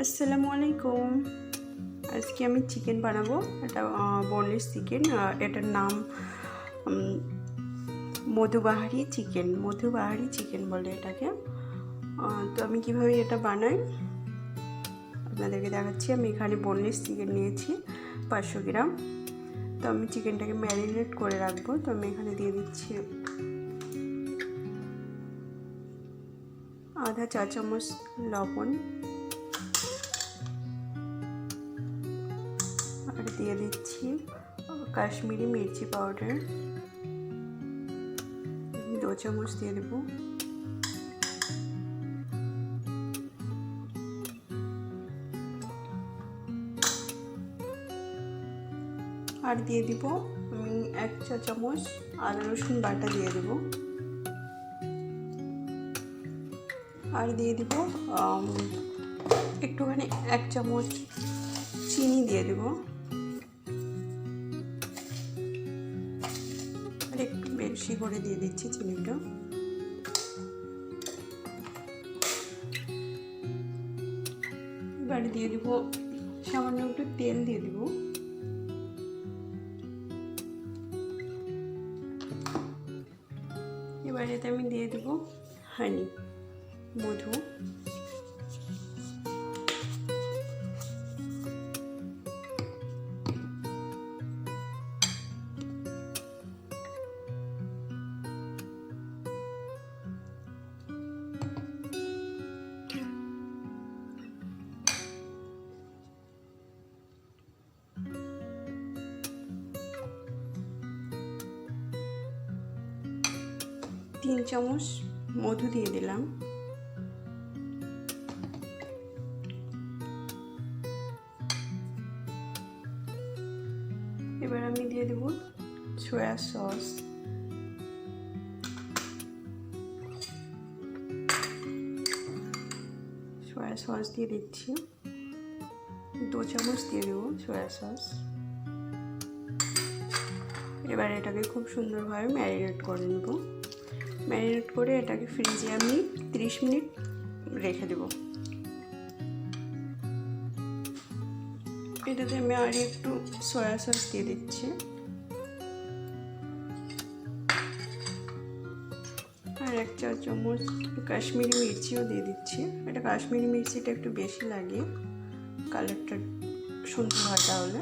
আসসালামু আলাইকুম। আজকে আমি চিকেন বানাবো। এটা বোনলেস চিকেন। এটার নাম মধুবাহারি চিকেন বলে এটাকে। তো আমি কিভাবে এটা বানাই আপনাদেরকে দেখাচ্ছি। আমি এখানে বোনলেস চিকেন নিয়েছি 500 গ্রাম। তো আমি চিকেনটাকে ম্যারিনেট করে রাখবো। তো আমি এখানে দিয়ে দিচ্ছি আধা চা চামচ লবণ, আর দিয়ে দিচ্ছি কাশ্মীরি মির্চি পাউডার 2 চামচ দিয়ে দেব। আর দিয়ে দিব আমি 1 চা চামচ আদা রসুন বাটা দিয়ে দেব। আর দিয়ে দিব একটুখানি 1 চামচ চিনি দিয়ে দেব। আর একটু বেশি করে দিয়ে দিচ্ছি চিনিটা। এবার দিয়ে দিব সামান্য একটু তেল দিয়ে দিব। এবার এতে আমি দিয়ে দেব হানি, মধু। তিন চামচ মধু দিয়ে দিলাম। এবার আমি দিয়ে দেব সয়া সস। দিয়ে দিচ্ছি 2 চামচ দিয়ে দেব সয়া সস। এবার এটাকে খুব সুন্দরভাবে ম্যারিনেট করে নেব। ম্যারিনেট করে এটাকে ফ্রিজে আমি 30 মিনিট রেখে দেব। এটাতে আমি আর একটু সয়া সস দিয়ে দিচ্ছি, আর 1 চা চামচ কাশ্মীরি মির্চিও দিয়ে দিচ্ছি। এটা কাশ্মীরি মির্চিটা একটু বেশি লাগে, কালারটা সুন্দর হয় তাহলে।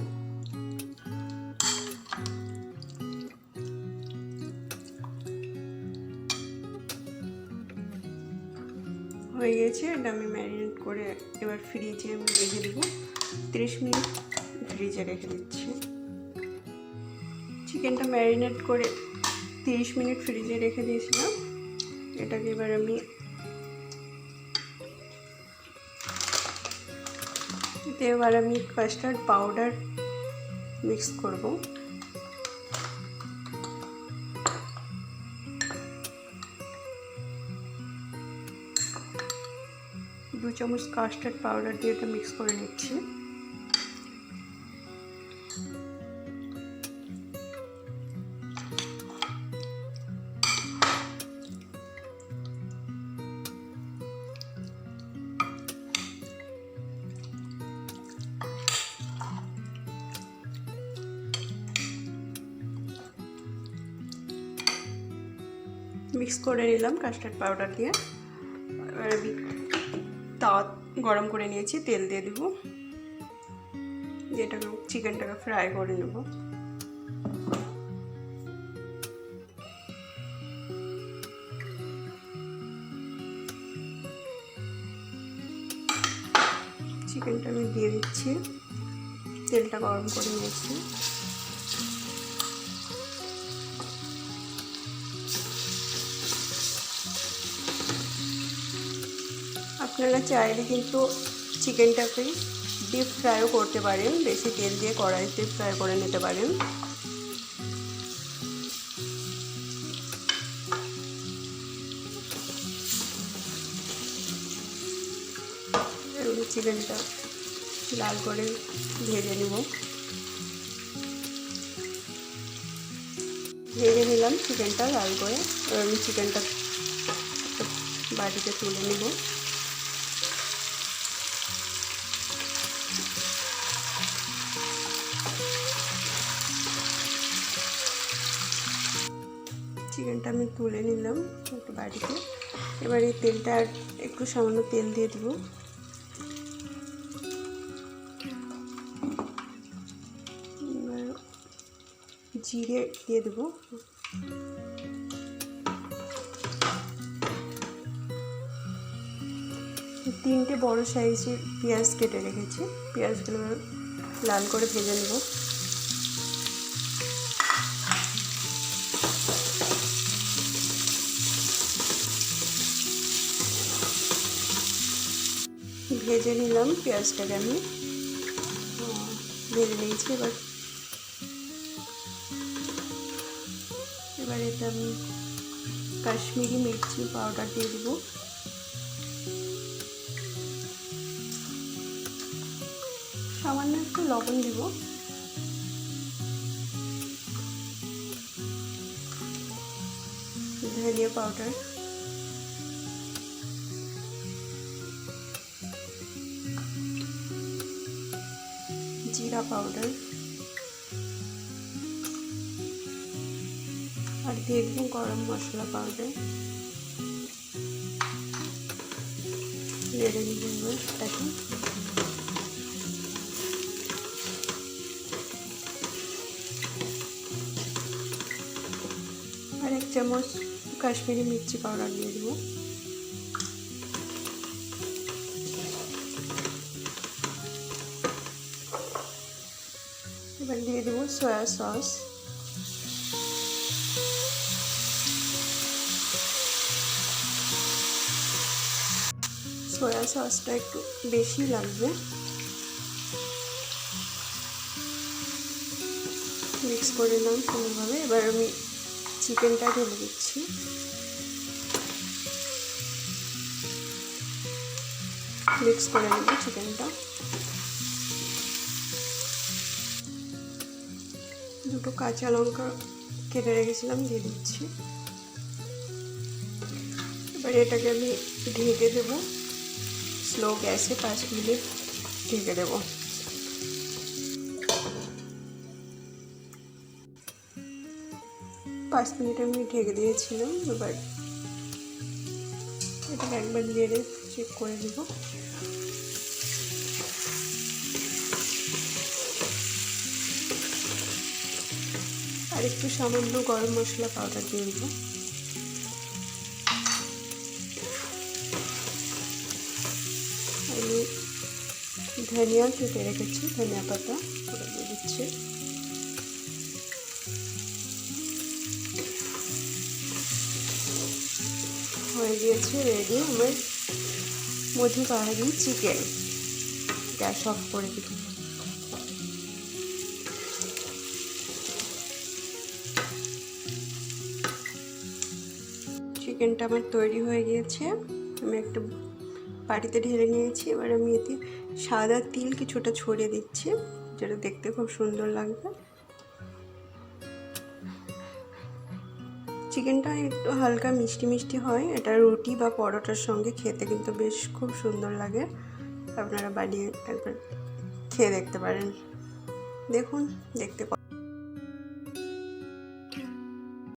হয়ে গেছে। এটা আমি ম্যারিনেট করে এবার ফ্রিজে আমি রেখে দেবো। 30 মিনিট ফ্রিজে রেখে দিচ্ছি। চিকেনটা ম্যারিনেট করে 30 মিনিট ফ্রিজে রেখে দিয়েছিলাম। এটাকে এবার আমি কাস্টার্ড পাউডার মিক্স করব। 2 চামচ কাস্টার্ড পাউডার দিয়ে এটা মিক্স করে নিচ্ছি। মিক্স করে নিলাম কাস্টার্ড পাউডার দিয়ে। এবার আমি তাওয়া গরম করে নিয়েছি, তেল দিয়ে দেব। যেটাকে চিকেনটাকে ফ্রাই করে নেব। চিকেনটা আমি দিয়ে দিচ্ছি, তেলটা গরম করে নিয়েছি। আপনারা চাইলে কিন্তু চিকেনটাকে ডিপ ফ্রাইও করতে পারেন, বেশি তেল দিয়ে কড়াইতে ফ্রাই করে নিতে পারেন। চিকেনটা লাল করে ভেজে নেব। ভেজে নিলাম চিকেনটা লাল করে। এবার আমি চিকেনটা বাটিতে তুলে নেব। চিকেনটা আমি তুলে নিলাম একটু বাড়িতে। এবার এই তেলটা আর একটু সামান্য তেল দিয়ে দিব। জিরে দিয়ে দেবো। তিনটে বড় সাইজের পেঁয়াজ কেটে রেখেছি, পেঁয়াজগুলো লাল করে ভেজে নেব। ভেজে নিলাম পেঁয়াজটাকে, আমি ভেজে নিয়েছি। এবার এটা আমি কাশ্মীরি মির্চি পাউডার দিয়ে দেবো। সামান্য একটু লবণ দিব। ধনিয়া পাউডার, জিরা পাউডার আর দিয়ে দেবো গরম মশলা পাউডার। নেড়ে নিয়ে দেবো এটাকে। আর 1 চামচ কাশ্মীরি মির্চি পাউডার দিয়ে দেবো। এবার দিয়ে দেবো সয়া সস। সয়া সসটা একটু বেশি লাগবে। মিক্স করে নিলাম সুন্দরভাবে। এবার আমি চিকেনটা ঢেলে দিচ্ছি। মিক্স করে নেব চিকেনটা। দুটো কাঁচা লঙ্কা কেটে রেখেছিলাম, দিয়ে দিচ্ছি। এবার এটাকে আমি ঢেকে দেবো স্লো গ্যাসে, 5 মিনিট ঢেকে দেবো। পাঁচ মিনিট আমি ঢেকে দিয়েছিলাম। এবার এটাকে একবার নেড়ে চেক করে দেবো। আর একটু সামান্য গরম মশলা পাউডার দিয়ে দেবো। আমি ধনিয়া কেটে রেখেছি, ধনিয়া পাতা ওটা দিয়ে দিচ্ছি। হয়ে গিয়েছে রেডি আমার মধু পাহাড়ি চিকেন। গ্যাস অফ করে দিব। চিকেনটা আমার তৈরি হয়ে গিয়েছে। আমি একটা বাটিতে ঢেলে নিয়েছি। এবার আমি এতে সাদা তিল কিছুটা ছড়িয়ে দিচ্ছি, যেটা দেখতে খুব সুন্দর লাগবে। চিকেনটা একটু হালকা মিষ্টি মিষ্টি হয়। এটা রুটি বা পরোটার সঙ্গে খেতে কিন্তু বেশ খুব সুন্দর লাগে। আপনারা বানিয়ে একবার খেয়ে দেখতে পারেন। দেখুন, দেখতে